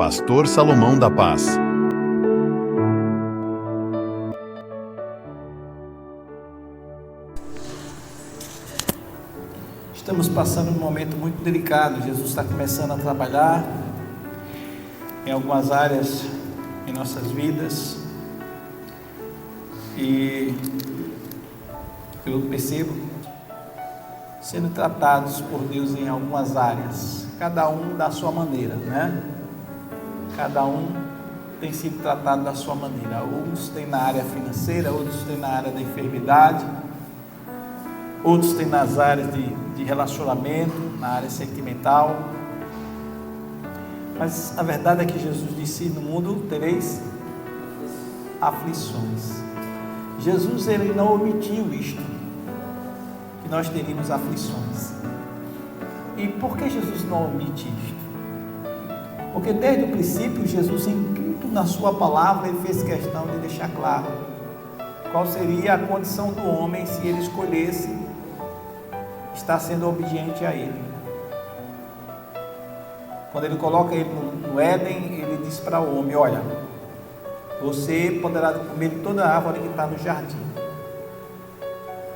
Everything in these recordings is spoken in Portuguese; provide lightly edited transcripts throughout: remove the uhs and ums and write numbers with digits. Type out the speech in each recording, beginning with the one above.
Pastor Salomão da Paz. Estamos passando um momento muito delicado. Jesus está começando a trabalhar em algumas áreas em nossas vidas e eu percebo sendo tratados por Deus em algumas áreas, cada um da sua maneira, né? Cada um tem sido tratado da sua maneira. Uns têm na área financeira, outros têm na área da enfermidade, outros têm nas áreas de relacionamento, na área sentimental. Mas a verdade é que Jesus disse: no mundo tereis aflições. Jesus, ele não omitiu isto, que nós teríamos aflições. E por que Jesus não omite isto? Porque desde o princípio, Jesus, em tudo na sua palavra, ele fez questão de deixar claro qual seria a condição do homem se ele escolhesse estar sendo obediente a ele. Quando ele coloca ele no Éden, ele diz para o homem: olha, você poderá comer de toda a árvore que está no jardim,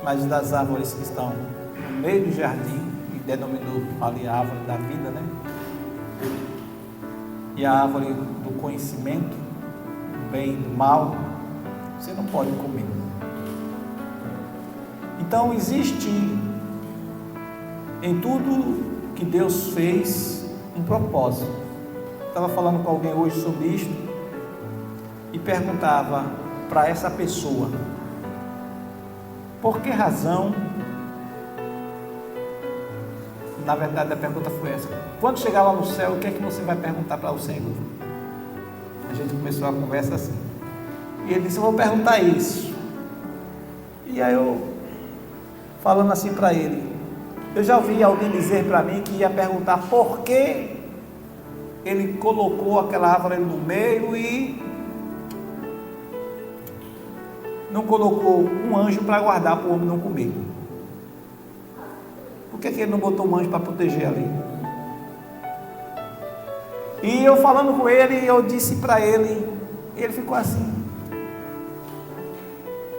mas das árvores que estão no meio do jardim, e denominou ali a árvore da vida, né? E a árvore do conhecimento, do bem e do mal, você não pode comer. Então existe em tudo que Deus fez um propósito. Estava falando com alguém hoje sobre isto e perguntava para essa pessoa: por que razão? Na verdade, a pergunta foi essa: quando chegar lá no céu, o que é que você vai perguntar para o Senhor? A gente começou a conversa assim, e ele disse: eu vou perguntar isso. E aí eu, falando assim para ele, eu já ouvi alguém dizer para mim que ia perguntar por que ele colocou aquela árvore no meio e não colocou um anjo para guardar para o homem não comer. Por que ele não botou um anjo para proteger ali? E eu falando com ele, eu disse para ele, ele ficou assim: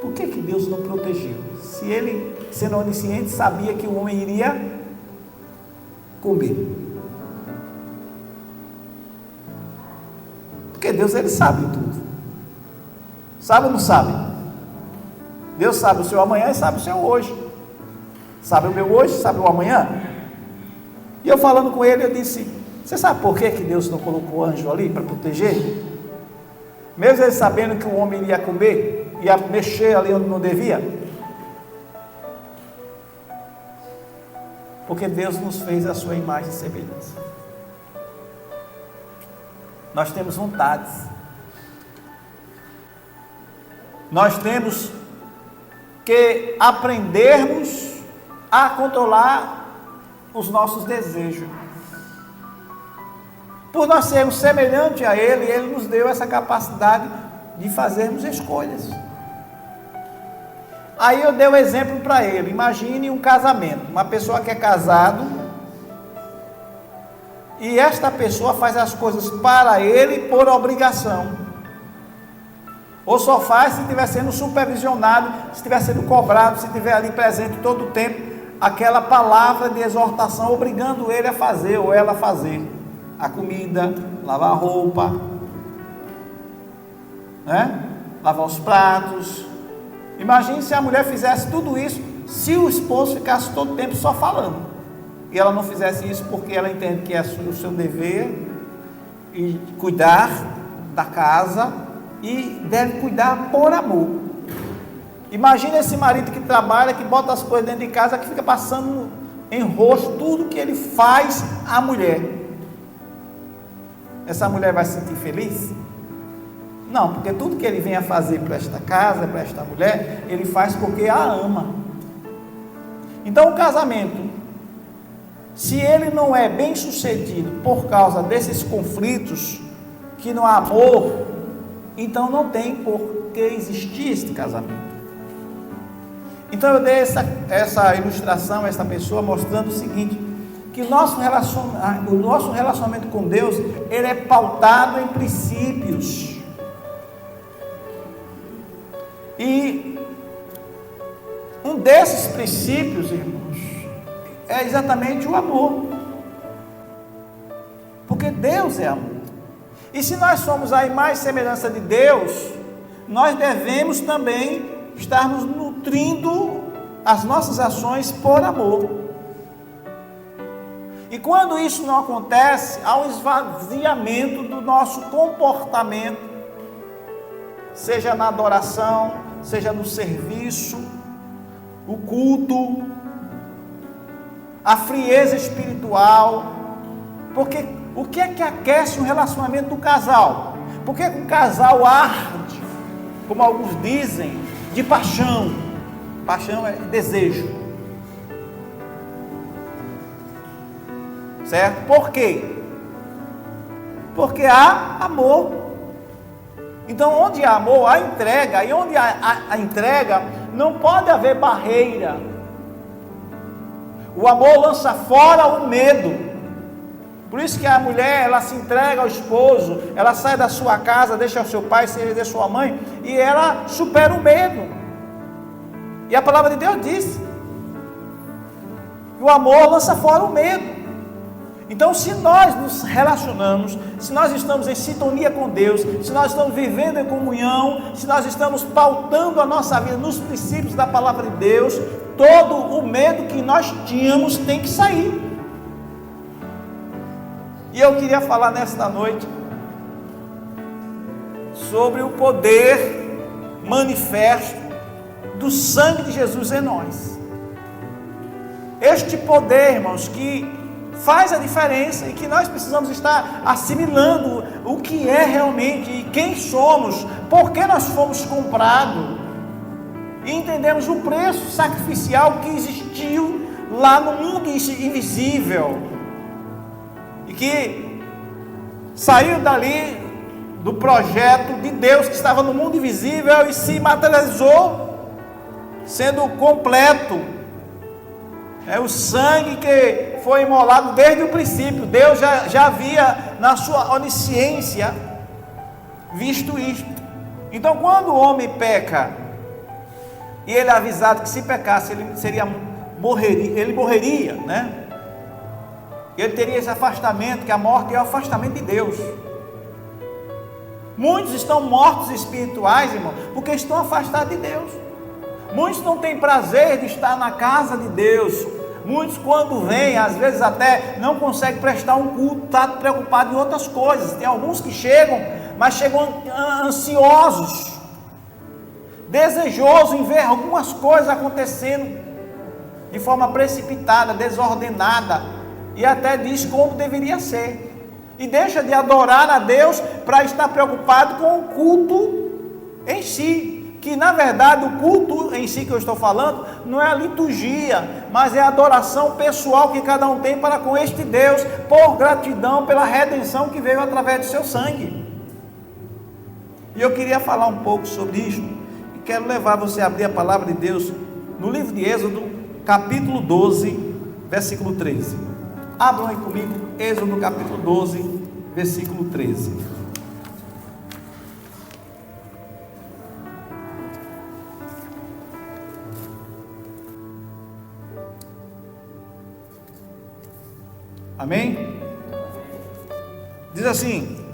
por que Deus não protegeu? Se ele, sendo onisciente, sabia que o homem iria comer. Porque Deus, ele sabe tudo. Sabe ou não sabe? Deus sabe o seu amanhã e sabe o seu hoje. Sabe o meu hoje, sabe o amanhã. E eu falando com ele, eu disse: você sabe por que Deus não colocou anjo ali para proteger? Mesmo ele sabendo que o homem iria comer, ia mexer ali onde não devia. Porque Deus nos fez a sua imagem e semelhança. Nós temos vontades. Nós temos que aprendermos a controlar os nossos desejos. Por nós sermos semelhantes a Ele, Ele nos deu essa capacidade de fazermos escolhas. Aí eu dei um exemplo para ele. Imagine um casamento, uma pessoa que é casado e esta pessoa faz as coisas para ele por obrigação, ou só faz se estiver sendo supervisionado, se estiver sendo cobrado, se estiver ali presente todo o tempo, aquela palavra de exortação obrigando ele a fazer ou ela a fazer a comida, lavar a roupa, né? Lavar os pratos. Imagine se a mulher fizesse tudo isso, se o esposo ficasse todo o tempo só falando, e ela não fizesse isso porque ela entende que é o seu dever, e cuidar da casa, e deve cuidar por amor. Imagine esse marido que trabalha, que bota as coisas dentro de casa, que fica passando em rosto tudo que ele faz à mulher. Essa mulher vai se sentir feliz? Não, porque tudo que ele vem a fazer para esta casa, para esta mulher, ele faz porque a ama. Então o casamento, se ele não é bem sucedido por causa desses conflitos, que não há amor, então não tem por que existir este casamento. Então eu dei essa ilustração a essa pessoa, mostrando o seguinte, que que o nosso relacionamento com Deus, ele é pautado em princípios. E um desses princípios, irmãos, é exatamente o amor. Porque Deus é amor. E se nós somos a imagem e semelhança de Deus, nós devemos também estarmos nutrindo as nossas ações por amor. E quando isso não acontece, há um esvaziamento do nosso comportamento, seja na adoração, seja no serviço, o culto, a frieza espiritual. Porque o que é que aquece o relacionamento do casal? Por que o casal arde, como alguns dizem, de paixão? Paixão é desejo. Certo? Por quê? Porque há amor. Então, onde há amor, há entrega. E onde há entrega, não pode haver barreira. O amor lança fora o medo. Por isso que a mulher, ela se entrega ao esposo, ela sai da sua casa, deixa o seu pai, seja da sua mãe, e ela supera o medo. E a palavra de Deus diz: o amor lança fora o medo. Então, se nós nos relacionamos, se nós estamos em sintonia com Deus, se nós estamos vivendo em comunhão, se nós estamos pautando a nossa vida nos princípios da palavra de Deus, todo o medo que nós tínhamos tem que sair. E eu queria falar nesta noite sobre o poder manifesto do sangue de Jesus em nós. Este poder, irmãos, que faz a diferença e que nós precisamos estar assimilando o que é realmente e quem somos, por que nós fomos comprados, e entendemos o preço sacrificial que existiu lá no mundo invisível e que saiu dali do projeto de Deus que estava no mundo invisível e se materializou, sendo completo. É o sangue que foi imolado desde o princípio. Deus já havia, na sua onisciência, visto isto. Então, quando o homem peca, e ele é avisado que se pecasse, ele morreria, né? Ele teria esse afastamento, que a morte é o afastamento de Deus. Muitos estão mortos espirituais, irmão, porque estão afastados de Deus. Muitos não têm prazer de estar na casa de Deus. Muitos, quando vêm, às vezes até não conseguem prestar um culto, está preocupado em outras coisas. Tem alguns que chegam, mas chegam ansiosos, desejosos em ver algumas coisas acontecendo de forma precipitada, desordenada, e até diz como deveria ser, e deixa de adorar a Deus para estar preocupado com o culto em si. Que na verdade o culto em si que eu estou falando não é a liturgia, mas é a adoração pessoal que cada um tem para com este Deus, por gratidão pela redenção que veio através do seu sangue. E eu queria falar um pouco sobre isso, e quero levar você a abrir a palavra de Deus no livro de Êxodo, capítulo 12, versículo 13. Abram aí comigo, Êxodo capítulo 12, versículo 13. Amém? Diz assim: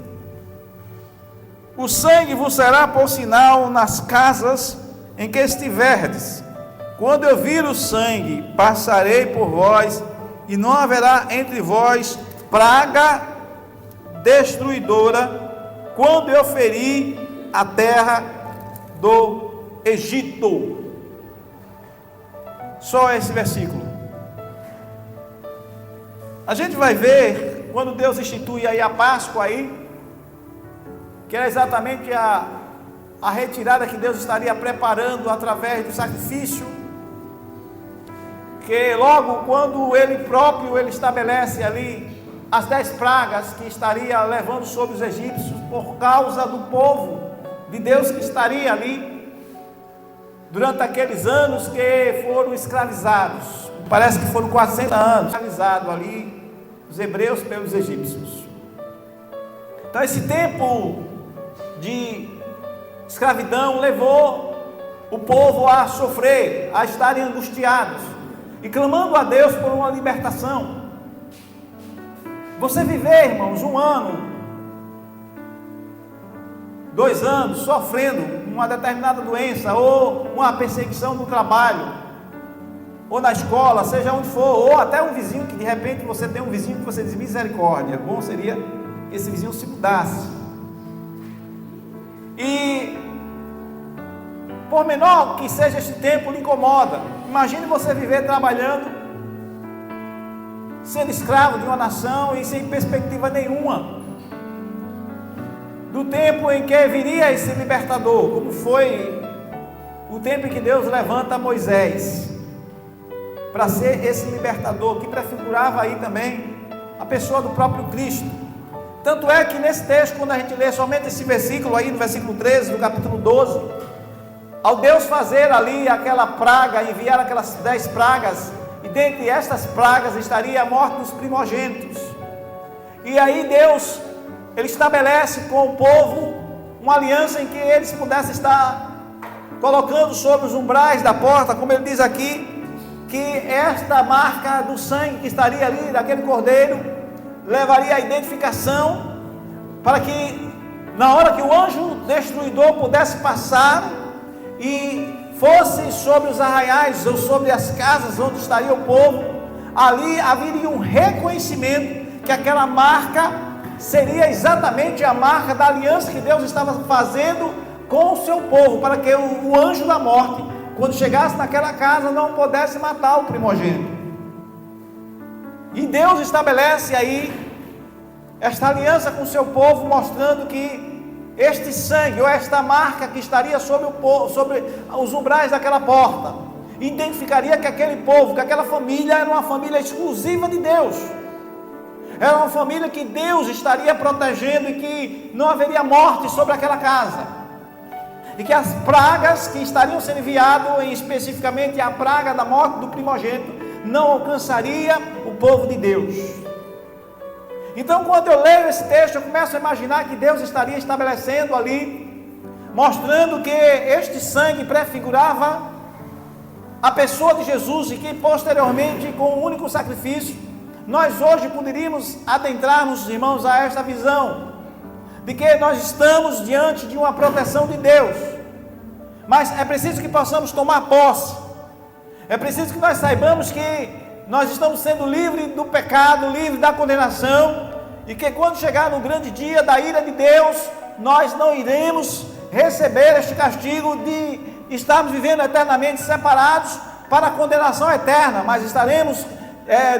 o sangue vos será por sinal nas casas em que estiverdes. Quando eu vir o sangue, passarei por vós, e não haverá entre vós praga destruidora, quando eu ferir a terra do Egito. Só esse versículo. A gente vai ver, quando Deus institui aí a Páscoa aí, que era exatamente a retirada que Deus estaria preparando através do sacrifício, que logo quando Ele próprio, Ele estabelece ali as 10 pragas que estaria levando sobre os egípcios, por causa do povo de Deus que estaria ali, durante aqueles anos que foram escravizados. Parece que foram 400 anos escravizados ali, os hebreus pelos egípcios. Então esse tempo de escravidão levou o povo a sofrer, a estarem angustiados e clamando a Deus por uma libertação. Você viver, irmãos, 1 ano, 2 anos sofrendo uma determinada doença, ou uma perseguição no trabalho, ou na escola, seja onde for, ou até um vizinho que de repente você tem um vizinho que você diz misericórdia, bom seria que esse vizinho se mudasse. E por menor que seja esse tempo, lhe incomoda. Imagine você viver trabalhando, sendo escravo de uma nação e sem perspectiva nenhuma do tempo em que viria esse libertador, como foi o tempo em que Deus levanta Moisés para ser esse libertador, que prefigurava aí também a pessoa do próprio Cristo. Tanto é que nesse texto, quando a gente lê somente esse versículo aí, no versículo 13 do capítulo 12, ao Deus fazer ali aquela praga, enviar aquelas 10 pragas, e dentre estas pragas estaria a morte dos primogênitos. E aí Deus, Ele estabelece com o povo uma aliança em que eles pudessem estar colocando sobre os umbrais da porta, como ele diz aqui, que esta marca do sangue que estaria ali, daquele cordeiro, levaria a identificação, para que na hora que o anjo destruidor pudesse passar e fosse sobre os arraiais ou sobre as casas onde estaria o povo, ali haveria um reconhecimento que aquela marca seria exatamente a marca da aliança que Deus estava fazendo com o seu povo, para que o anjo da morte, quando chegasse naquela casa, não pudesse matar o primogênito. E Deus estabelece aí esta aliança com o seu povo, mostrando que este sangue, ou esta marca que estaria sobre os umbrais daquela porta, identificaria que aquele povo, que aquela família era uma família exclusiva de Deus. Era uma família que Deus estaria protegendo e que não haveria morte sobre aquela casa. E que as pragas que estariam sendo enviadas, especificamente a praga da morte do primogênito, não alcançaria o povo de Deus. Então, quando eu leio esse texto, eu começo a imaginar que Deus estaria estabelecendo ali, mostrando que este sangue prefigurava a pessoa de Jesus, e que posteriormente, com um único sacrifício, nós hoje poderíamos adentrarmos, irmãos, a esta visão de que nós estamos diante de uma proteção de Deus. Mas é preciso que possamos tomar posse. É preciso que nós saibamos que nós estamos sendo livres do pecado, livres da condenação, e que quando chegar no grande dia da ira de Deus, nós não iremos receber este castigo de estarmos vivendo eternamente separados para a condenação eterna, mas estaremos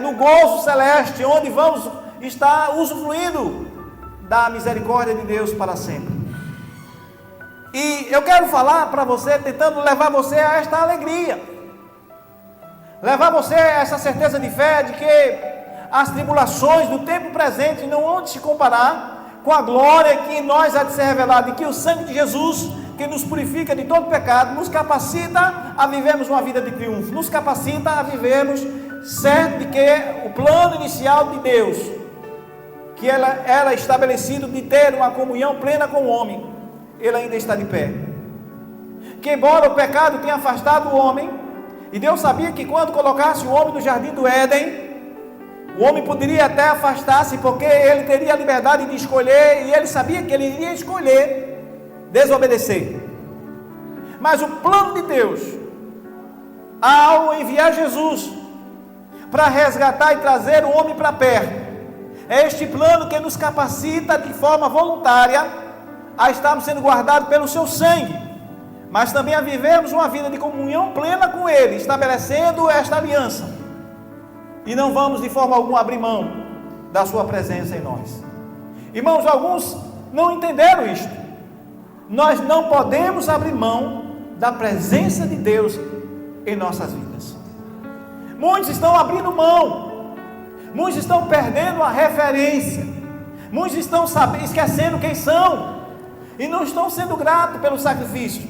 no gozo celeste, onde vamos estar usufruindo da misericórdia de Deus para sempre. E eu quero falar para você, tentando levar você a esta alegria, levar você a essa certeza de fé, de que as tribulações do tempo presente não vão se comparar com a glória que em nós há de ser revelada, e que o sangue de Jesus, que nos purifica de todo pecado, nos capacita a vivermos uma vida de triunfo, nos capacita a vivermos certo de que o plano inicial de Deus, que era estabelecido de ter uma comunhão plena com o homem, ele ainda está de pé. Que embora o pecado tenha afastado o homem, e Deus sabia que quando colocasse o homem no jardim do Éden, o homem poderia até afastar-se, porque ele teria a liberdade de escolher, e ele sabia que ele iria escolher desobedecer. Mas o plano de Deus, ao enviar Jesus para resgatar e trazer o homem para perto, é este plano que nos capacita de forma voluntária a estarmos sendo guardados pelo seu sangue, mas também a vivermos uma vida de comunhão plena com Ele, estabelecendo esta aliança, e não vamos de forma alguma abrir mão da sua presença em nós. Irmãos, alguns não entenderam isto. Nós não podemos abrir mão da presença de Deus em nossas vidas. Muitos estão abrindo mão, muitos estão perdendo a referência, muitos estão esquecendo quem são, e não estão sendo gratos pelo sacrifício.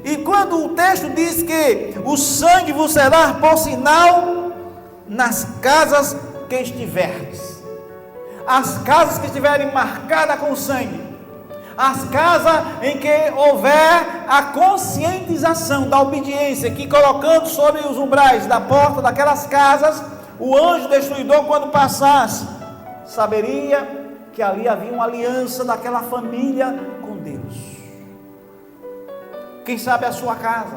E quando o texto diz que o sangue vos será por sinal nas casas que estiverdes, as casas que estiverem marcadas com sangue, as casas em que houver a conscientização da obediência, que colocando sobre os umbrais da porta daquelas casas, o anjo destruidor, quando passasse, saberia que ali havia uma aliança daquela família com Deus. Quem sabe a sua casa,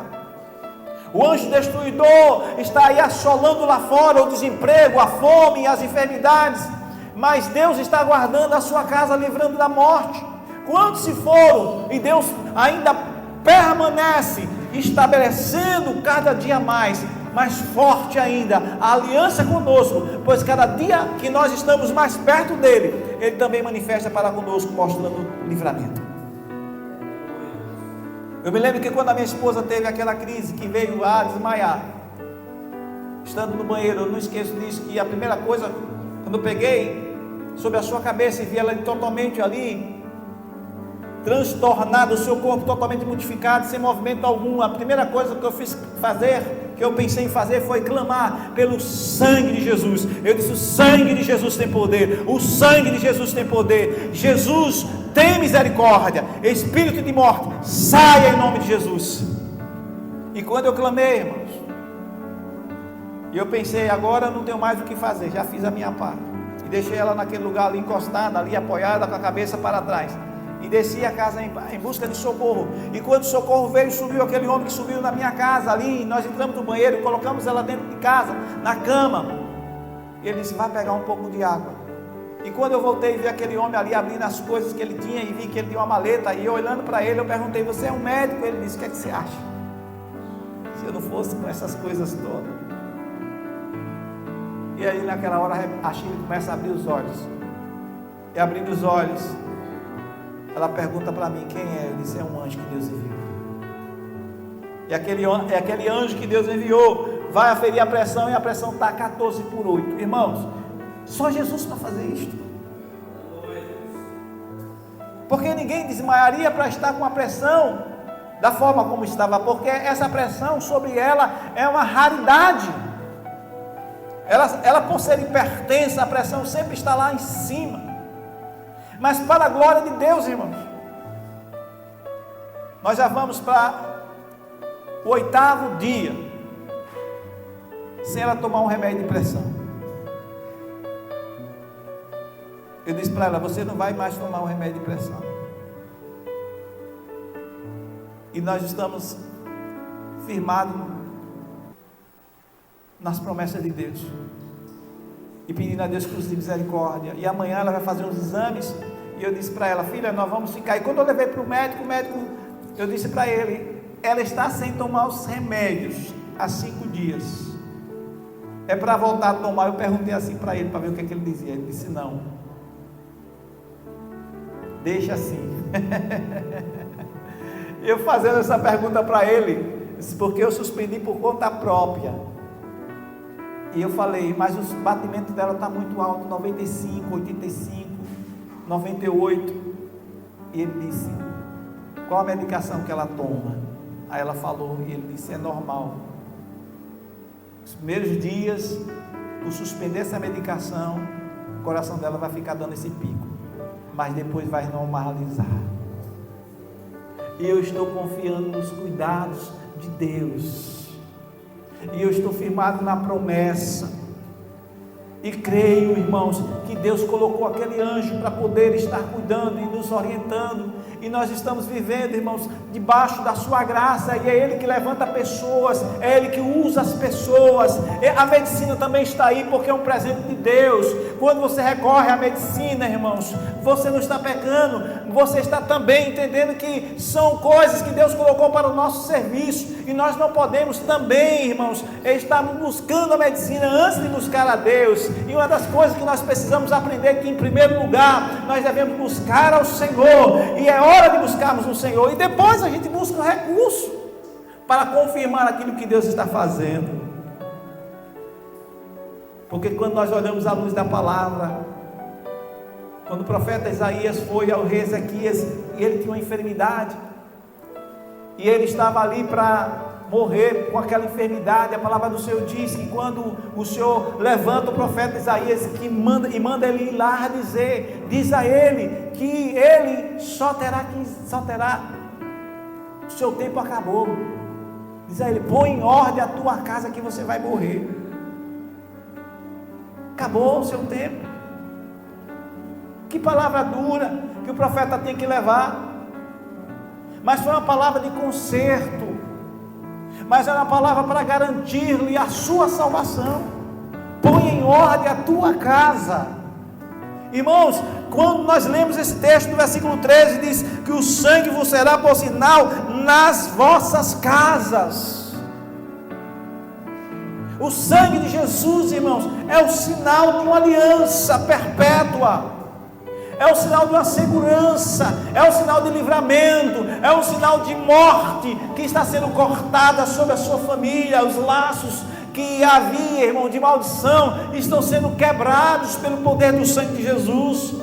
o anjo destruidor está aí assolando lá fora o desemprego, a fome e as enfermidades, mas Deus está guardando a sua casa, livrando da morte. Quantos se foram, e Deus ainda permanece estabelecendo cada dia mais forte ainda a aliança conosco, pois cada dia que nós estamos mais perto dele, ele também manifesta para conosco, mostrando livramento. Eu me lembro que quando a minha esposa teve aquela crise, que veio a desmaiar, estando no banheiro, eu não esqueço disso, que a primeira coisa, quando eu peguei sobre a sua cabeça e vi ela totalmente ali, transtornada, o seu corpo totalmente modificado, sem movimento algum, a primeira coisa que eu pensei em fazer foi clamar pelo sangue de Jesus. Eu disse: o sangue de Jesus tem poder, o sangue de Jesus tem poder, Jesus tem misericórdia, espírito de morte, saia em nome de Jesus. E quando eu clamei, irmãos, e eu pensei, agora eu não tenho mais o que fazer, já fiz a minha parte, e deixei ela naquele lugar ali encostada, ali apoiada com a cabeça para trás, e desci a casa em busca de socorro. E quando o socorro veio, subiu aquele homem que subiu na minha casa ali, nós entramos no banheiro e colocamos ela dentro de casa, na cama, e ele disse: vai pegar um pouco de água. E quando eu voltei e vi aquele homem ali abrindo as coisas que ele tinha, e vi que ele tinha uma maleta, e eu olhando para ele, eu perguntei: você é um médico? Ele disse: o que é que você acha? Se eu não fosse com essas coisas todas. E aí naquela hora a Chile começa a abrir os olhos, e abrindo os olhos, ela pergunta para mim: quem é? Eu disse: é um anjo que Deus enviou. E aquele anjo que Deus enviou vai aferir a pressão, e a pressão está 14/8. Irmãos, só Jesus para fazer isto. Porque ninguém desmaiaria para estar com a pressão da forma como estava, porque essa pressão sobre ela é uma raridade. Ela por ser hipertensa, a pressão sempre está lá em cima. Mas para a glória de Deus, irmãos, nós já vamos para o 8º dia sem ela tomar um remédio de pressão. Eu disse para ela: você não vai mais tomar um remédio de pressão. E nós estamos firmados nas promessas de Deus, e pedindo a Deus cruz de misericórdia. E amanhã ela vai fazer uns exames, e eu disse para ela: filha, nós vamos ficar. E quando eu levei para o médico, eu disse para ele: ela está sem tomar os remédios há 5 dias, é para voltar a tomar. Eu perguntei assim para ele, para ver o que ele dizia. Ele disse: não, deixa assim. Eu fazendo essa pergunta para ele, porque eu suspendi por conta própria. E eu falei: mas o batimento dela está muito alto, 95, 85, 98. E ele disse: qual a medicação que ela toma? Aí ela falou, e ele disse: é normal. Os primeiros dias, por suspender essa medicação, o coração dela vai ficar dando esse pico, mas depois vai normalizar. E eu estou confiando nos cuidados de Deus, e eu estou firmado na promessa, e creio, irmãos, que Deus colocou aquele anjo para poder estar cuidando e nos orientando, e nós estamos vivendo, irmãos, debaixo da sua graça, e é Ele que levanta pessoas, é Ele que usa as pessoas. A medicina também está aí, porque é um presente de Deus. Quando você recorre à medicina, irmãos, você não está pecando, você está também entendendo que são coisas que Deus colocou para o nosso serviço, e nós não podemos também, irmãos, estar buscando a medicina antes de buscar a Deus. E uma das coisas que nós precisamos aprender é que, em primeiro lugar, nós devemos buscar ao Senhor, e é hora de buscarmos o Senhor, e depois a gente busca o recurso para confirmar aquilo que Deus está fazendo. Porque quando nós olhamos à luz da palavra, quando o profeta Isaías foi ao rei Ezequias, e ele tinha uma enfermidade, e ele estava ali para morrer com aquela enfermidade. A palavra do Senhor diz que quando o Senhor levanta o profeta Isaías manda ele ir lá dizer, diz a ele que ele só terá, o seu tempo acabou. Diz a ele, põe em ordem a tua casa que você vai morrer. Acabou o seu tempo. Que palavra dura que o profeta tem que levar. Mas foi uma palavra de conserto, mas era uma palavra para garantir-lhe a sua salvação. Põe em ordem a tua casa. Irmãos, quando nós lemos esse texto no versículo 13, diz que o sangue vos será por sinal nas vossas casas. O sangue de Jesus, irmãos, é o sinal de uma aliança perpétua. É o sinal de uma segurança, é o sinal de livramento, é um sinal de morte que está sendo cortada sobre a sua família. Os laços que havia, irmão, de maldição, estão sendo quebrados pelo poder do sangue de Jesus.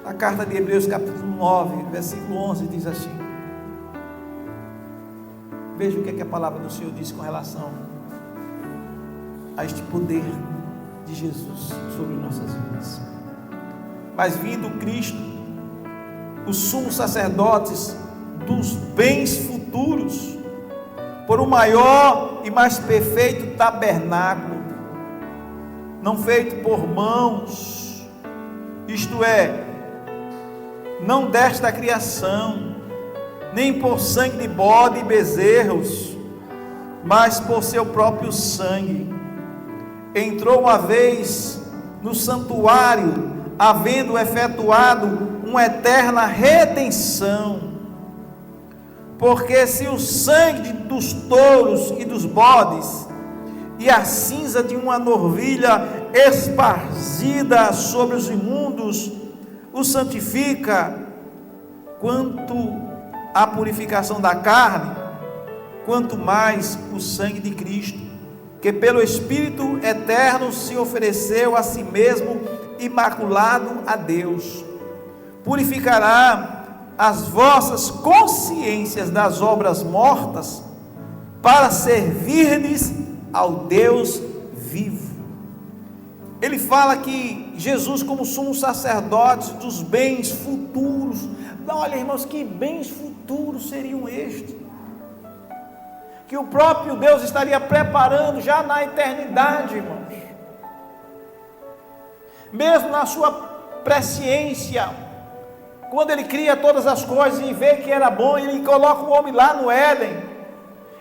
A carta de Hebreus capítulo 9, versículo 11 diz assim. Veja o que a palavra do Senhor diz com relação a este poder de Jesus sobre nossas vidas. Mas vindo Cristo, os sumos sacerdotes dos bens futuros, por um maior e mais perfeito tabernáculo, não feito por mãos, isto é, não desta criação, nem por sangue de bode e bezerros, mas por seu próprio sangue, entrou uma vez no santuário, havendo efetuado uma eterna redenção. Porque se o sangue dos touros e dos bodes, e a cinza de uma novilha esparzida sobre os imundos, o santifica, quanto à purificação da carne, quanto mais o sangue de Cristo, que pelo Espírito eterno se ofereceu a si mesmo imaculado a Deus, purificará as vossas consciências das obras mortas, para servirdes ao Deus vivo. Ele fala que Jesus, como sumo sacerdote dos bens futuros, olha, irmãos, que bens futuros seriam estes? Que o próprio Deus estaria preparando já na eternidade, irmãos. Mesmo na sua presciência, quando Ele cria todas as coisas e vê que era bom, Ele coloca o homem lá no Éden,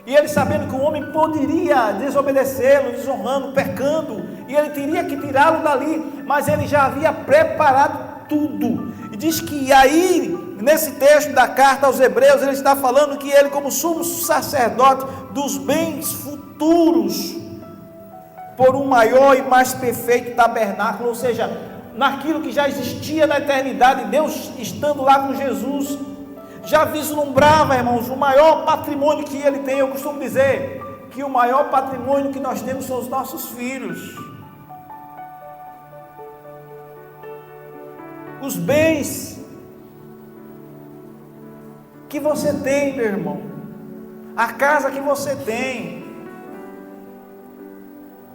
e Ele sabendo que o homem poderia desobedecê-lo, desonrando, pecando, e Ele teria que tirá-lo dali, mas Ele já havia preparado tudo. E diz que aí, nesse texto da carta aos Hebreus, ele está falando que ele, como sumo sacerdote dos bens futuros, por um maior e mais perfeito tabernáculo, ou seja, naquilo que já existia na eternidade, Deus estando lá com Jesus, já vislumbrava, irmãos, o maior patrimônio que ele tem. Eu costumo dizer que o maior patrimônio que nós temos são os nossos filhos. Os bens que você tem, meu irmão, a casa que você tem,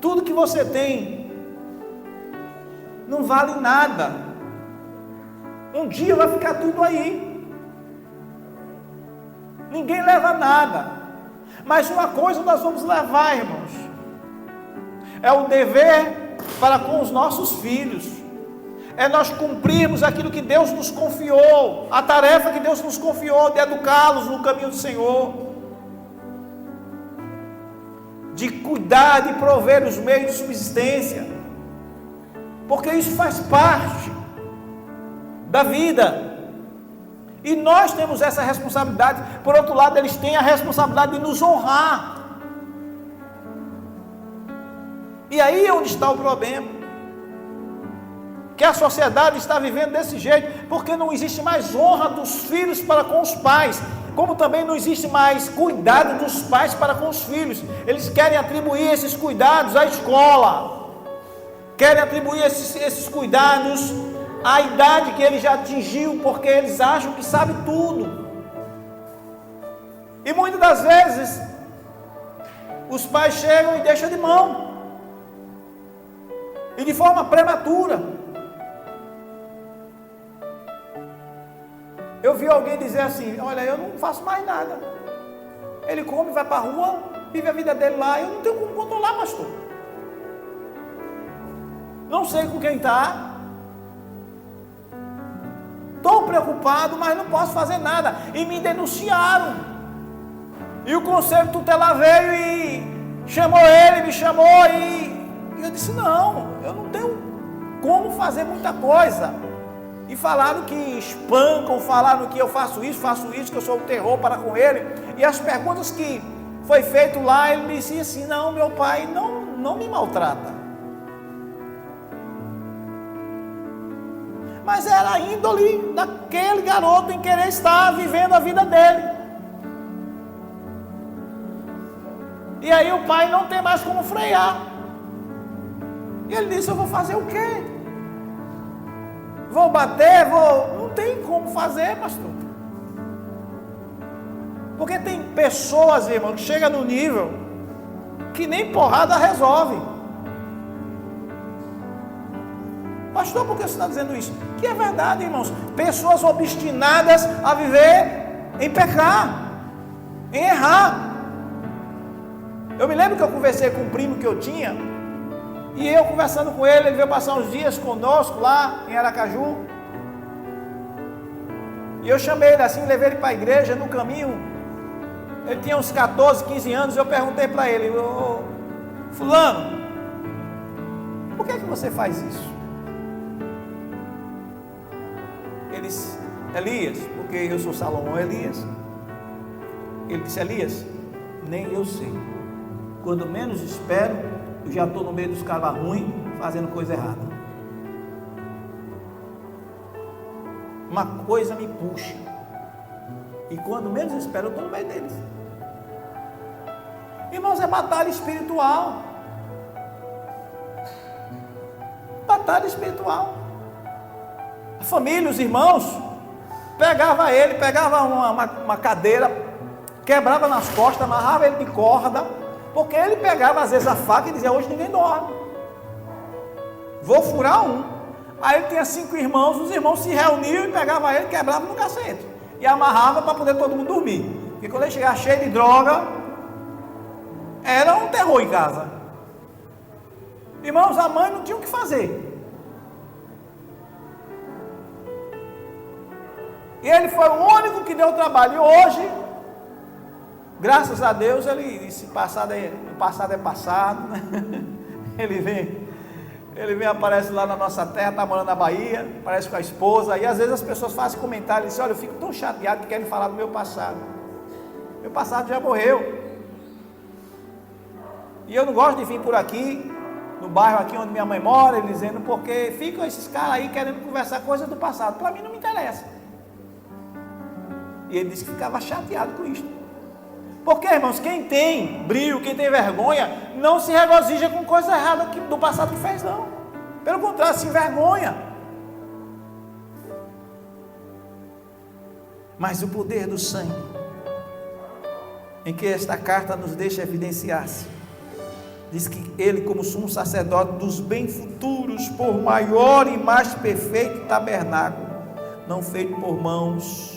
tudo que você tem, não vale nada. Um dia vai ficar tudo aí, ninguém leva nada, mas uma coisa nós vamos levar, irmãos, é o dever para com os nossos filhos, é nós cumprirmos aquilo que Deus nos confiou, a tarefa que Deus nos confiou de educá-los no caminho do Senhor, de cuidar, de prover os meios de subsistência, porque isso faz parte da vida, e nós temos essa responsabilidade. Por outro lado, eles têm a responsabilidade de nos honrar, e aí é onde está o problema, que a sociedade está vivendo desse jeito, porque não existe mais honra dos filhos para com os pais, como também não existe mais cuidado dos pais para com os filhos. Eles querem atribuir esses cuidados à escola, querem atribuir esses cuidados a idade que ele já atingiu, porque eles acham que sabe tudo. E muitas das vezes, os pais chegam e deixam de mão, e de forma prematura. Eu vi alguém dizer assim: olha, eu não faço mais nada. Ele come, vai para a rua, vive a vida dele lá, eu não tenho como controlar, pastor. Não sei com quem está. Estou preocupado, mas não posso fazer nada. E me denunciaram. E o conselho tutelar veio e chamou ele, me chamou e eu disse: não, eu não tenho como fazer muita coisa. E falaram que espancam, falaram que eu faço isso, que eu sou o terror para com ele. E as perguntas que foi feito lá, ele me disse assim: não, meu pai não me maltrata. Mas era a índole daquele garoto em querer estar vivendo a vida dele. E aí o pai não tem mais como frear. E ele disse: eu vou fazer o quê? Vou bater? Não tem como fazer, pastor. Porque tem pessoas, irmão, que chegam no nível que nem porrada resolve. Pastor, por que você está dizendo isso? Que é verdade, irmãos. Pessoas obstinadas a viver em pecar, em errar. Eu me lembro que eu conversei com um primo que eu tinha, e eu conversando com ele, ele veio passar uns dias conosco lá em Aracaju. E eu chamei ele assim, levei ele para a igreja. No caminho, ele tinha uns 14, 15 anos, eu perguntei para ele: ô, fulano, por que você faz isso? Ele disse: Elias, porque eu sou Salomão Elias. Ele disse: Elias, nem eu sei. Quando menos espero, eu já estou no meio dos caras ruins, fazendo coisa errada. Uma coisa me puxa, e quando menos espero, eu estou no meio deles. Irmãos, é batalha espiritual. Batalha espiritual. A família, os irmãos, pegava ele, pegava uma cadeira, quebrava nas costas, amarrava ele de corda, porque ele pegava às vezes a faca e dizia: hoje ninguém dorme, vou furar um. Aí ele tinha 5 irmãos, os irmãos se reuniam e pegavam ele, quebravam no cacete e amarrava para poder todo mundo dormir. Porque quando ele chegava cheio de droga, era um terror em casa. Irmãos, a mãe não tinha o que fazer. E ele foi o único que deu trabalho. E hoje, graças a Deus, ele disse: o passado é passado, né? Ele vem, aparece lá na nossa terra, está morando na Bahia, aparece com a esposa. E às vezes as pessoas fazem comentários, dizem: olha, eu fico tão chateado que querem falar do meu passado. Meu passado já morreu. E eu não gosto de vir por aqui, no bairro aqui onde minha mãe mora, ele dizendo, porque ficam esses caras aí querendo conversar coisas do passado. Para mim não me interessa. E ele disse que ficava chateado com isso. Porque, irmãos, quem tem brilho, quem tem vergonha, não se regozija com coisa errada do passado que fez, não. Pelo contrário, se envergonha. Mas o poder do sangue, em que esta carta nos deixa evidenciar-se, diz que ele, como sumo sacerdote dos bem futuros, por maior e mais perfeito tabernáculo, não feito por mãos,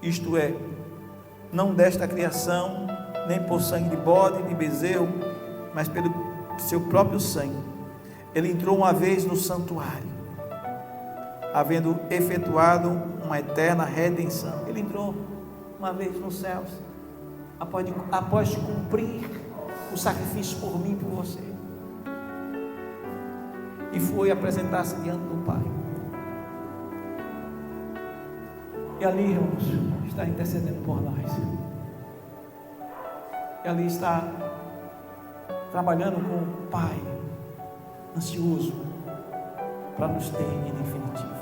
isto é, não desta criação, nem por sangue de bode, de bezerro, mas pelo seu próprio sangue, ele entrou uma vez no santuário, havendo efetuado uma eterna redenção. Ele entrou uma vez nos céus, após cumprir o sacrifício por mim e por você, e foi apresentar-se diante do Pai. E ali, irmãos, está intercedendo por nós. E ali está trabalhando com o Pai, ansioso para nos ter em definitivo,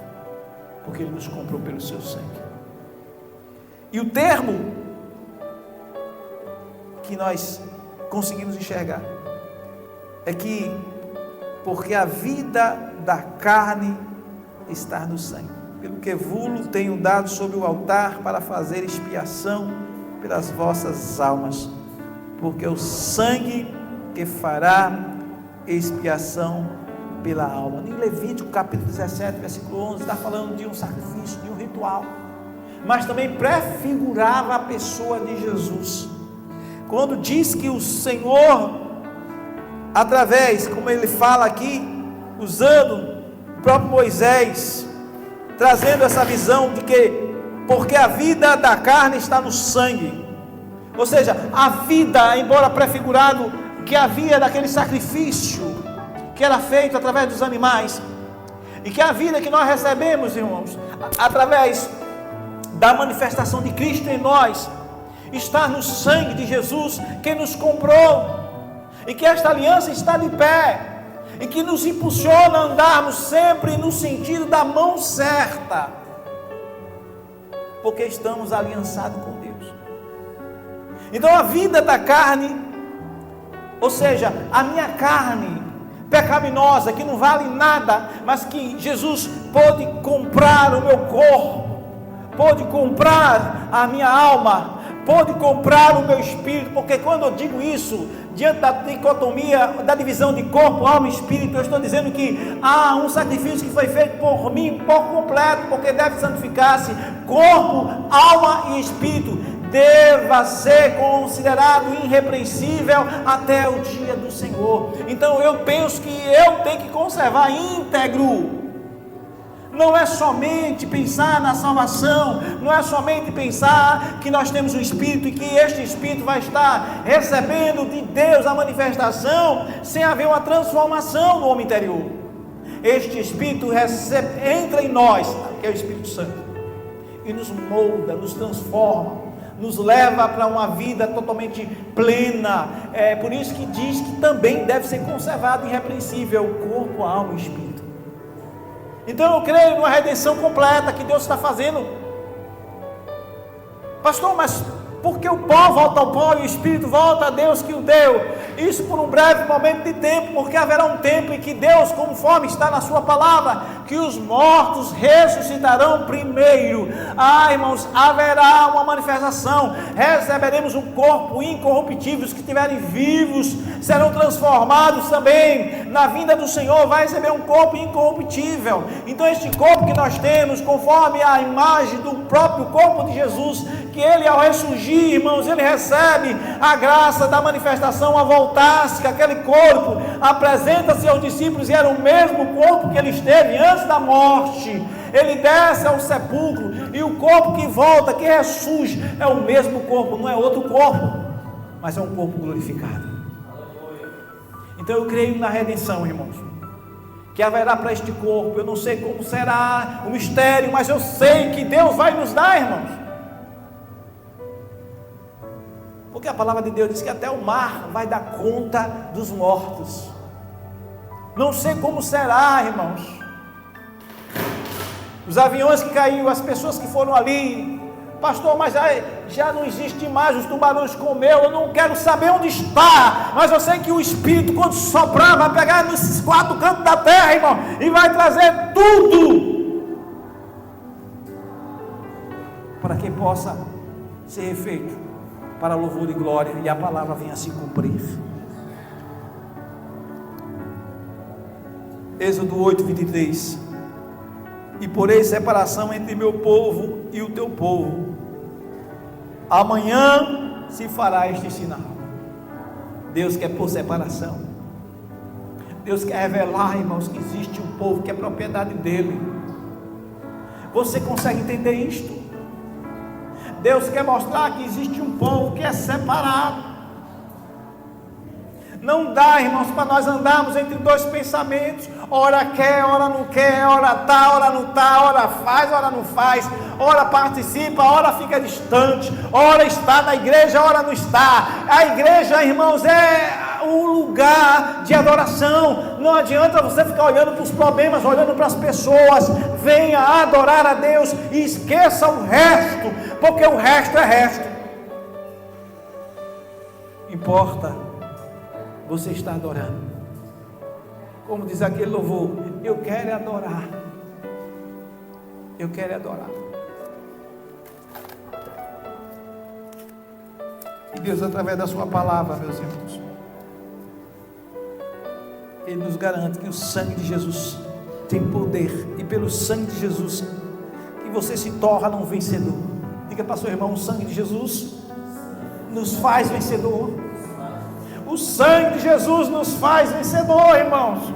porque Ele nos comprou pelo seu sangue. E o termo que nós conseguimos enxergar é que, porque a vida da carne está no sangue. Pelo que vulo tenho dado sobre o altar para fazer expiação pelas vossas almas, porque o sangue que fará expiação pela alma. Em Levítico capítulo 17, versículo 11, está falando de um sacrifício, de um ritual, mas também prefigurava a pessoa de Jesus, quando diz que o Senhor, através, como ele fala aqui, usando o próprio Moisés, trazendo essa visão de que, porque a vida da carne está no sangue, ou seja, a vida, embora prefigurado que havia daquele sacrifício que era feito através dos animais, e que a vida que nós recebemos, irmãos, através da manifestação de Cristo em nós, está no sangue de Jesus que nos comprou, e que esta aliança está de pé, e que nos impulsiona a andarmos sempre no sentido da mão certa, porque estamos aliançados com Deus. Então a vida da carne, ou seja, a minha carne pecaminosa, que não vale nada, mas que Jesus pôde comprar o meu corpo, pôde comprar a minha alma, pôde comprar o meu espírito, porque quando eu digo isso, diante da dicotomia, da divisão de corpo, alma e espírito, eu estou dizendo que há um sacrifício que foi feito por mim, por completo, porque deve santificar-se, corpo, alma e espírito, deva ser considerado irrepreensível até o dia do Senhor. Então eu penso que eu tenho que conservar íntegro. Não é somente pensar na salvação, não é somente pensar que nós temos um Espírito e que este Espírito vai estar recebendo de Deus a manifestação, sem haver uma transformação no homem interior. Este Espírito entra em nós, que é o Espírito Santo, e nos molda, nos transforma, nos leva para uma vida totalmente plena. É por isso que diz que também deve ser conservado irrepreensível o corpo, a alma e o Espírito. Então eu creio numa redenção completa que Deus está fazendo. Pastor, mas por que o pó volta ao pó e o Espírito volta a Deus que o deu? Isso por um breve momento de tempo, porque haverá um tempo em que Deus, conforme está na sua palavra, que os mortos ressuscitarão primeiro. Irmãos, haverá uma manifestação, receberemos um corpo incorruptível. Os que estiverem vivos serão transformados também, na vinda do Senhor vai receber um corpo incorruptível. Então este corpo que nós temos, conforme a imagem do próprio corpo de Jesus, que ele ao ressurgir, irmãos, ele recebe a graça da manifestação a voltar-se, que aquele corpo apresenta-se aos discípulos e era o mesmo corpo que ele esteve antes da morte. Ele desce ao sepulcro e o corpo que volta, que ressurge, é o mesmo corpo, não é outro corpo, mas é um corpo glorificado. Então eu creio na redenção, irmãos, que haverá para este corpo. Eu não sei como será o mistério, mas eu sei que Deus vai nos dar, irmãos. Porque a palavra de Deus diz que até o mar vai dar conta dos mortos. Não sei como será, irmãos. Os aviões que caíram, as pessoas que foram ali. Pastor, mas já não existe mais, os tubarões comeu. Eu não quero saber onde está, mas eu sei que o Espírito, quando soprar, vai pegar nesses quatro cantos da terra, irmão, e vai trazer tudo para que possa ser feito para louvor e glória, e a palavra venha a se cumprir. Êxodo 8:23. E porei separação entre meu povo e o teu povo. Amanhã se fará este sinal. Deus quer pôr separação. Deus quer revelar, irmãos, que existe um povo que é propriedade dele. Você consegue entender isto? Deus quer mostrar que existe um povo que é separado. Não dá, irmãos, para nós andarmos entre dois pensamentos. Ora quer, ora não quer, ora tá, ora não tá, ora faz, ora não faz, ora participa, ora fica distante, ora está na igreja, ora não está. A igreja, irmãos, é um lugar de adoração. Não adianta você ficar olhando para os problemas, olhando para as pessoas. Venha adorar a Deus e esqueça o resto, porque o resto é resto. Importa você está adorando. Como diz aquele louvor, eu quero adorar Eu quero adorar. E Deus, através da sua palavra, meus irmãos, Ele nos garante que o sangue de Jesus tem poder, e pelo sangue de Jesus que você se torna um vencedor. Diga para o seu irmão: o sangue de Jesus nos faz vencedor. O sangue de Jesus nos faz vencedor, irmãos.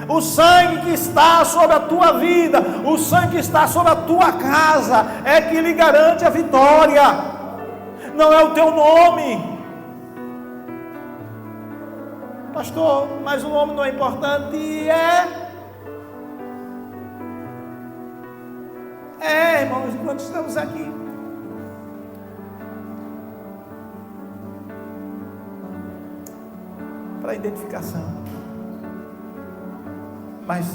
O sangue que está sobre a tua vida, o sangue que está sobre a tua casa, é que lhe garante a vitória. Não é o teu nome. Pastor, mas o nome não é importante. Irmãos, enquanto estamos aqui, para identificação, mas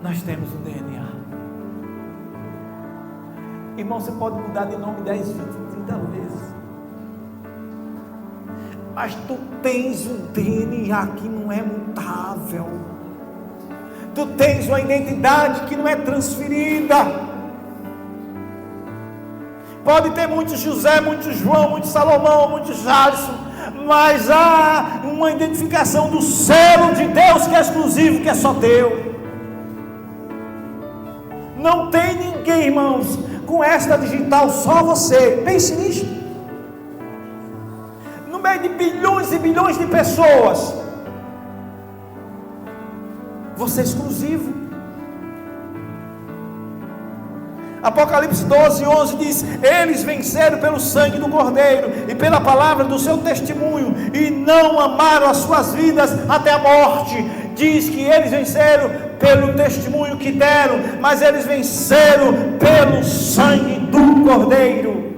nós temos o DNA. Irmão, você pode mudar de nome 10, 20, 30 vezes, mas tu tens um DNA que não é mutável. Tu tens uma identidade que não é transferida. Pode ter muitos José, muitos João, muitos Salomão, muitos Jadson, mas há uma identificação do selo de Deus que é exclusivo, que é só teu. Não tem ninguém, irmãos, com esta digital, só você. Pense nisso. No meio de bilhões e bilhões de pessoas, você é exclusivo. Apocalipse 12, 11 diz: eles venceram pelo sangue do Cordeiro e pela palavra do seu testemunho, e não amaram as suas vidas até a morte. Diz que eles venceram pelo testemunho que deram, mas eles venceram pelo sangue do Cordeiro.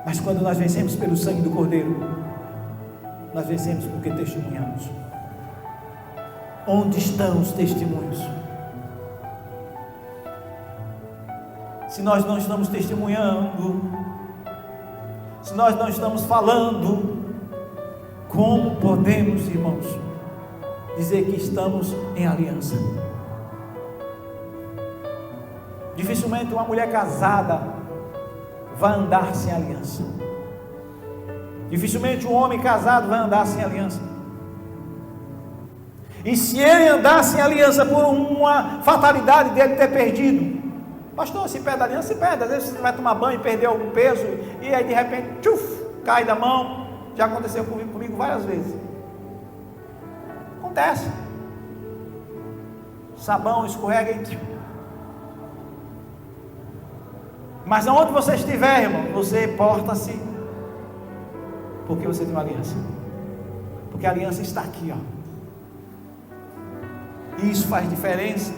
Mas quando nós vencemos pelo sangue do Cordeiro, nós vencemos porque testemunhamos. Onde estão os testemunhos? Se nós não estamos testemunhando, se nós não estamos falando, como podemos, irmãos, dizer que estamos em aliança? Dificilmente uma mulher casada vai andar sem aliança. Dificilmente um homem casado vai andar sem aliança. E se ele andar sem aliança por uma fatalidade dele ter perdido, pastor, se perde a aliança, se perde. Às vezes você vai tomar banho e perdeu algum peso, e aí de repente, cai da mão. Já aconteceu comigo várias vezes. Acontece. Sabão escorrega e... Mas aonde você estiver, irmão, você porta-se, porque você tem uma aliança. Porque a aliança está aqui, ó. E isso faz diferença.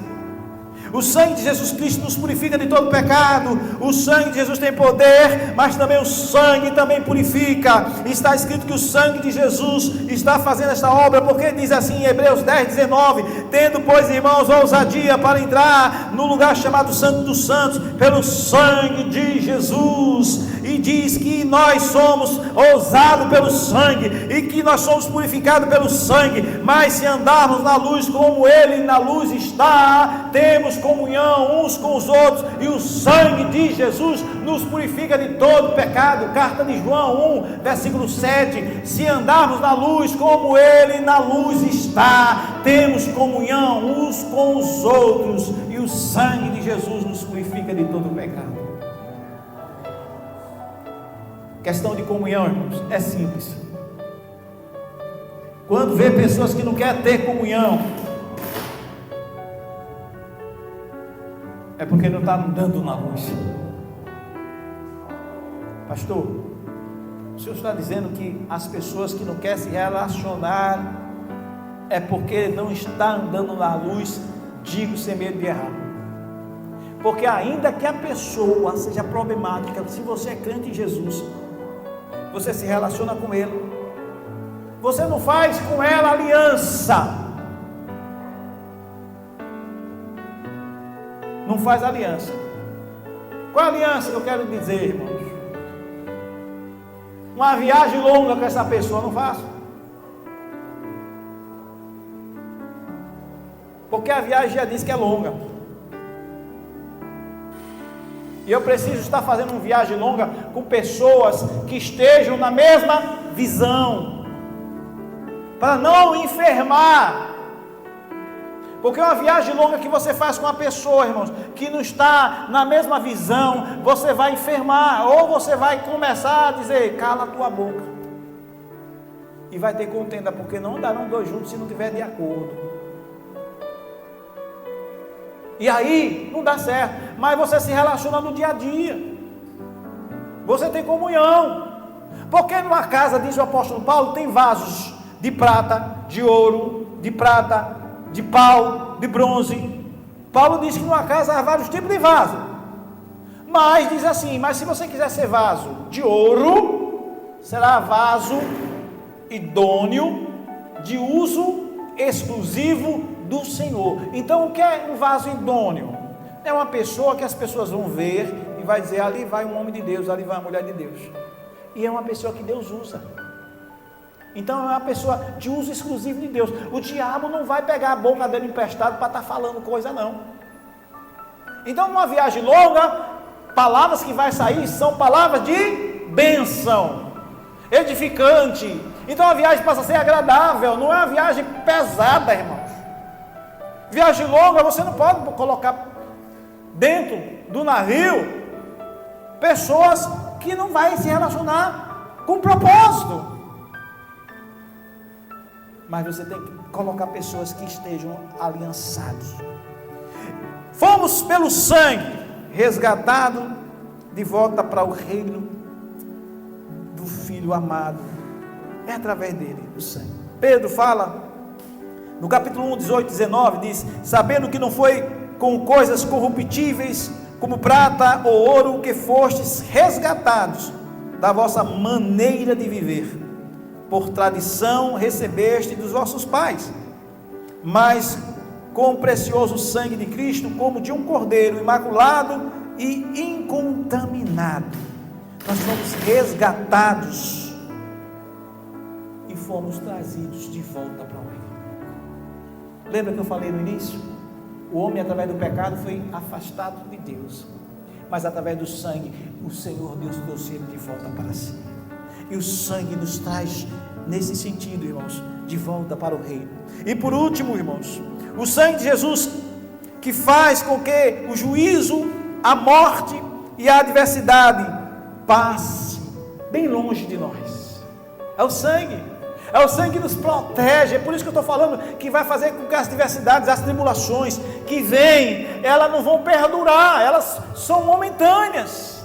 O sangue de Jesus Cristo nos purifica de todo pecado. O sangue de Jesus tem poder, mas também o sangue também purifica. Está escrito que o sangue de Jesus está fazendo esta obra, porque diz assim em Hebreus 10, 19: tendo, pois, irmãos, ousadia para entrar no lugar chamado Santo dos Santos, pelo sangue de Jesus. E diz que nós somos ousados pelo sangue, e que nós somos purificados pelo sangue. Mas se andarmos na luz como Ele na luz está, temos comunhão uns com os outros, e o sangue de Jesus nos purifica de todo pecado. Carta de João 1, versículo 7. Se andarmos na luz como Ele na luz está, temos comunhão uns com os outros, e o sangue de Jesus nos purifica de todo pecado. Questão de comunhão, irmãos, é simples. Quando vê pessoas que não querem ter comunhão, é porque não está andando na luz. Pastor, o senhor está dizendo que as pessoas que não querem se relacionar é porque não está andando na luz? Digo sem medo de errar. Porque ainda que a pessoa seja problemática, se você é crente em Jesus, você se relaciona com Ele, você não faz com ela aliança. Não faz aliança. Qual aliança que eu quero dizer, irmãos? Uma viagem longa com essa pessoa, não faço. porque a viagem já diz que é longa. E eu preciso estar fazendo uma viagem longa com pessoas que estejam na mesma visão, para não enfermar. Porque uma viagem longa que você faz com uma pessoa, irmãos, que não está na mesma visão, você vai enfermar, ou você vai começar a dizer, cala a tua boca, e vai ter contenda, porque não andarão dois juntos se não tiver de acordo. E aí, não dá certo, mas você se relaciona no dia a dia, você tem comunhão, porque numa casa, diz o apóstolo Paulo, tem vasos de prata, de ouro, de prata, de pau, de bronze. Paulo diz que numa casa há vários tipos de vaso, mas diz assim, mas se você quiser ser vaso de ouro, será vaso idôneo, de uso exclusivo do Senhor. Então o que é um vaso idôneo? É uma pessoa que as pessoas vão ver e vai dizer, ali vai um homem de Deus, ali vai uma mulher de Deus, e é uma pessoa que Deus usa. Então é uma pessoa de uso exclusivo de Deus. O diabo não vai pegar a boca dele emprestado para estar falando coisa, não. Então numa viagem longa, palavras que vai sair são palavras de bênção, edificante. Então a viagem passa a ser agradável, não é uma viagem pesada, irmãos. Viagem longa, você não pode colocar dentro do navio pessoas que não vai se relacionar com propósito. Mas você tem que colocar pessoas que estejam aliançados. Fomos pelo sangue resgatados de volta para o reino do Filho amado. É através dele, o sangue. Pedro fala no capítulo 1, 18, 19, diz, sabendo que não foi com coisas corruptíveis, como prata ou ouro, que fostes resgatados da vossa maneira de viver, por tradição recebeste dos vossos pais, mas com o precioso sangue de Cristo, como de um cordeiro imaculado e incontaminado. Nós fomos resgatados e fomos trazidos de volta para o reino. Lembra que eu falei no início? O homem, através do pecado, foi afastado de Deus, mas através do sangue, o Senhor Deus trouxe ele de volta para si. E o sangue nos traz, nesse sentido, irmãos, de volta para o reino. E por último, irmãos, o sangue de Jesus, que faz com que o juízo, a morte e a adversidade passe bem longe de nós. É o sangue que nos protege. É por isso que eu estou falando que vai fazer com que as adversidades, as tribulações que vêm, elas não vão perdurar, elas são momentâneas.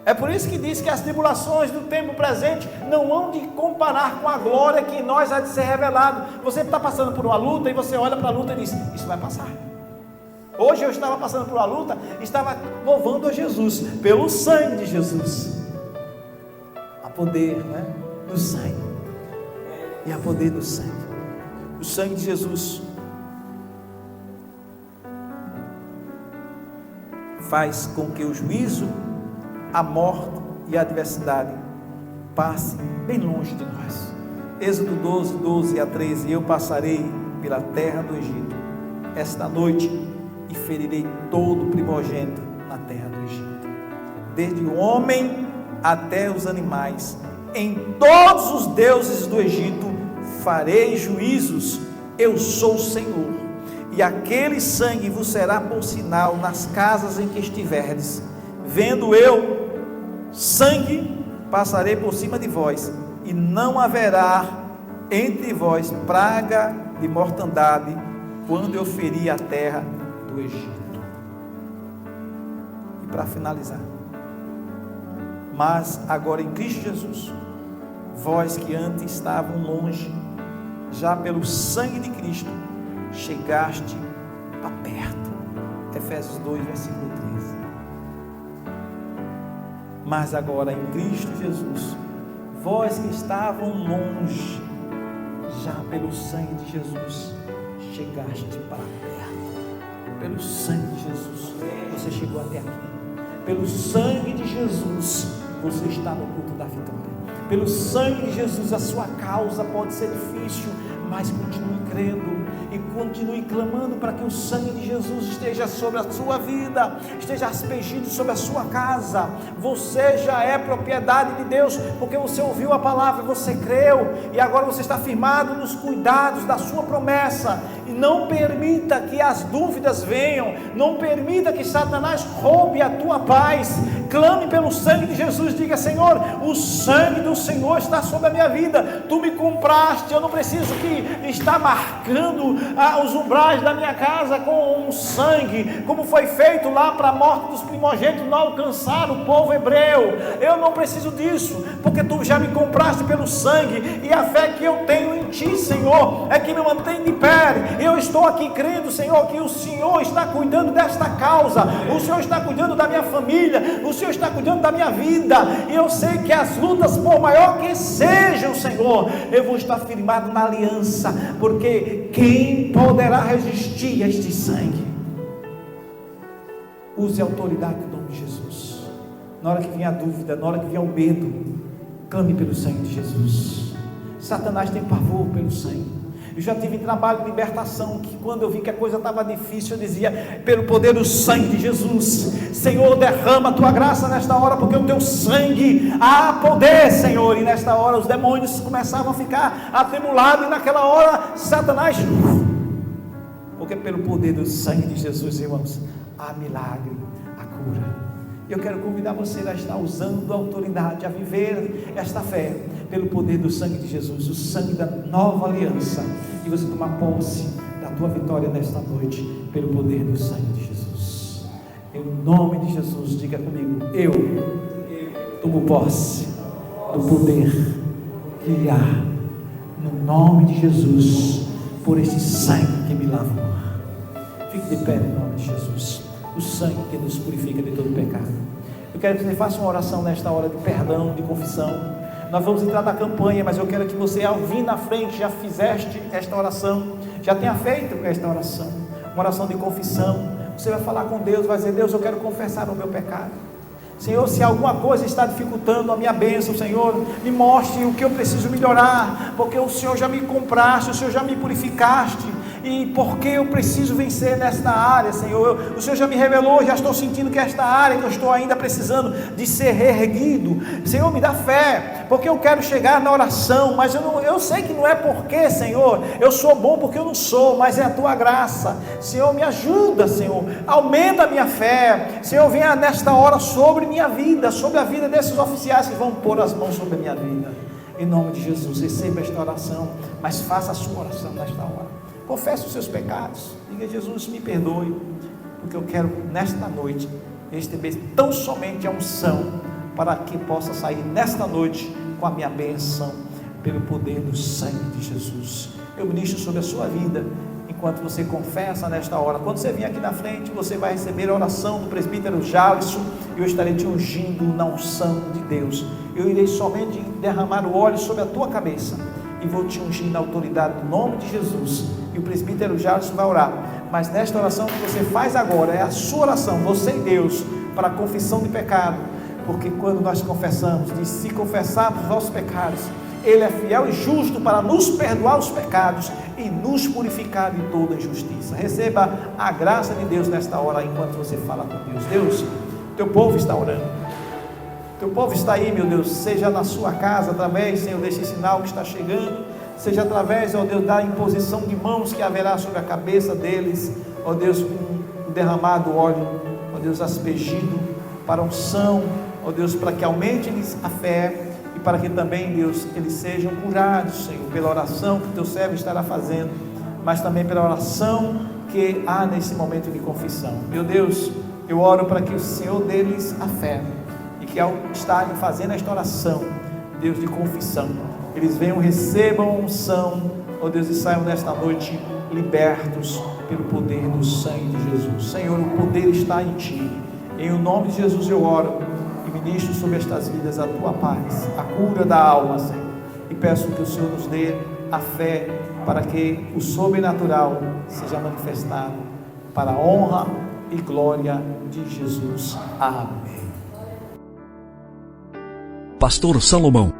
É por isso que diz que as tribulações do tempo presente não hão de comparar com a glória que em nós há de ser revelado. Você está passando por uma luta e você olha para a luta e diz, isso vai passar. Hoje eu estava passando por uma luta, estava louvando a Jesus, pelo sangue de Jesus. A poder, do sangue. E a poder do sangue. O sangue de Jesus faz com que o juízo, a morte e a adversidade passe bem longe de nós. Êxodo 12, 12 a 13, eu passarei pela terra do Egito esta noite e ferirei todo primogênito na terra do Egito, desde o homem até os animais. Em todos os deuses do Egito farei juízos, eu sou o Senhor, e aquele sangue vos será por sinal nas casas em que estiverdes. Vendo eu sangue, passarei por cima de vós, e não haverá entre vós praga de mortandade, quando eu ferir a terra do Egito. E para finalizar, mas agora em Cristo Jesus, vós que antes estavam longe, já pelo sangue de Cristo chegaste para perto. Efésios 2, versículo 13. Mas agora em Cristo Jesus, vós que estavam longe, já pelo sangue de Jesus chegaste para perto. Pelo sangue de Jesus você chegou até aqui. Pelo sangue de Jesus você está no culto da vitória. Pelo sangue de Jesus a sua causa pode ser difícil, mas continue crendo e continue clamando para que o sangue de Jesus esteja sobre a sua vida, esteja aspergido sobre a sua casa. Você já é propriedade de Deus, porque você ouviu a palavra, você creu, e agora você está firmado nos cuidados da sua promessa. E não permita que as dúvidas venham, não permita que Satanás roube a tua paz. Clame pelo sangue de Jesus, diga: Senhor, o sangue do Senhor está sobre a minha vida, tu me compraste, eu não preciso que está marcando os umbrais da minha casa com um sangue, como foi feito lá para a morte dos primogênitos não alcançar o povo hebreu. Eu não preciso disso, porque tu já me compraste pelo sangue, e a fé que eu tenho em ti, Senhor, é que me mantém de pé. Eu estou aqui crendo, Senhor, que o Senhor está cuidando desta causa, o Senhor está cuidando da minha família, o Senhor está cuidando da minha vida, e eu sei que as lutas, por maior que sejam, Senhor, eu vou estar firmado na aliança, porque quem poderá resistir a este sangue? Use a autoridade do nome de Jesus. Na hora que vier a dúvida, na hora que vier o medo, clame pelo sangue de Jesus. Satanás tem pavor pelo sangue. Eu já tive trabalho de libertação, que quando eu vi que a coisa estava difícil, eu dizia: pelo poder do sangue de Jesus, Senhor, derrama a tua graça nesta hora, porque o teu sangue há poder, Senhor. E nesta hora os demônios começavam a ficar atribulados, e naquela hora Satanás, porque pelo poder do sangue de Jesus, irmãos, há milagre, há cura. Eu quero convidar você a estar usando a autoridade, a viver esta fé, pelo poder do sangue de Jesus, o sangue da nova aliança, e você tomar posse da tua vitória nesta noite, pelo poder do sangue de Jesus. Em nome de Jesus, diga comigo: eu tomo posse do poder que há no nome de Jesus, por esse sangue que me lavou. Fique de pé em nome de Jesus. O sangue que nos purifica de todo pecado. Eu quero que você faça uma oração nesta hora de perdão, de confissão. Nós vamos entrar na campanha, mas eu quero que você, ao vir na frente, já fizeste esta oração, já tenha feito esta oração, uma oração de confissão. Você vai falar com Deus, vai dizer: Deus, eu quero confessar o meu pecado. Senhor, se alguma coisa está dificultando a minha bênção, Senhor, me mostre o que eu preciso melhorar, porque o Senhor já me compraste, o Senhor já me purificaste, e porque eu preciso vencer nesta área, Senhor. O Senhor já me revelou, já estou sentindo que esta área que eu estou ainda precisando de ser reerguido. Senhor, me dá fé, porque eu quero chegar na oração, mas eu sei que não é porque, Senhor, eu sou bom, porque eu não sou, mas é a tua graça. Senhor, me ajuda, Senhor, aumenta a minha fé. Senhor, venha nesta hora sobre minha vida, sobre a vida desses oficiais que vão pôr as mãos sobre a minha vida. Em nome de Jesus, receba esta oração, mas faça a sua oração nesta hora. Confesse os seus pecados, diga: Jesus, me perdoe, porque eu quero nesta noite receber tão somente a unção, para que possa sair nesta noite com a minha bênção, pelo poder do sangue de Jesus. Eu ministro sobre a sua vida, enquanto você confessa nesta hora. Quando você vir aqui na frente, você vai receber a oração do presbítero Jalisson, e eu estarei te ungindo na unção de Deus. Eu irei somente derramar o óleo sobre a tua cabeça, e vou te ungir na autoridade do nome de Jesus, e o presbítero Jalisson vai orar. Mas nesta oração que você faz agora, é a sua oração, você e Deus, para a confissão de pecado, porque quando nós confessamos, diz: se confessarmos os nossos pecados, Ele é fiel e justo para nos perdoar os pecados e nos purificar de toda injustiça. Receba a graça de Deus nesta hora, enquanto você fala com Deus. Deus, teu povo está orando, teu povo está aí, meu Deus, seja na sua casa, através, Senhor, desse sinal que está chegando, seja através, ó Deus, da imposição de mãos que haverá sobre a cabeça deles, ó Deus, um derramado óleo, ó Deus, aspergido para unção, ó Deus, para que aumente-lhes a fé, e para que também, Deus, eles sejam curados, Senhor, pela oração que teu servo estará fazendo, mas também pela oração que há nesse momento de confissão. Meu Deus, eu oro para que o Senhor dê-lhes a fé, e que ao estarem fazendo esta oração, Deus, de confissão, eles venham, recebam a unção, ó Deus, e saiam nesta noite libertos pelo poder do sangue de Jesus. Senhor, o poder está em Ti. Em o nome de Jesus eu oro e ministro sobre estas vidas a Tua paz, a cura da alma, Senhor, e peço que o Senhor nos dê a fé para que o sobrenatural seja manifestado para a honra e glória de Jesus. Amém. Pastor Salomão,